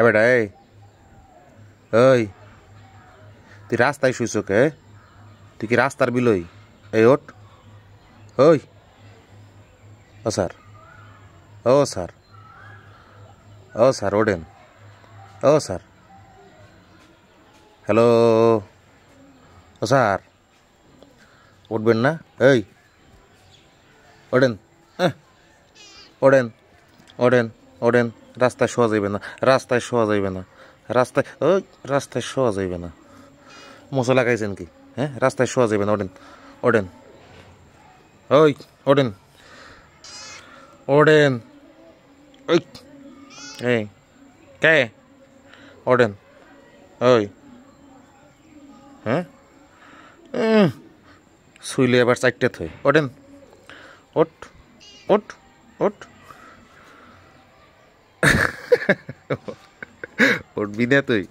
বেটা ওই তুই রাস্তায় শুইছ কে? তুই কি রাস্তার বিলই? এই ওঠ ওই ও স্যার ও স্যার ও স্যার ওঠেন ও স্যার হ্যালো ও স্যার উঠবেন না? এই ওঠেন ওঠেন ওঠেন ওঠেন রাস্তায় শোয়া যাইবে না রাস্তায় শোয়া যাইবে না রাস্তায় ওই রাস্তায় শোয়া যাইবে না মশা লাগাইছেন কি? হ্যাঁ রাস্তায় শোয়া যাইবে না ওঠেন ওঠেন ওই ওঠেন ওঠেন ওই এই কে ওঠেন ওই হ্যাঁ শুইলে এবার চারটে থই ওঠেন ওঠ ওঠ ওঠ উঠবি না তুই?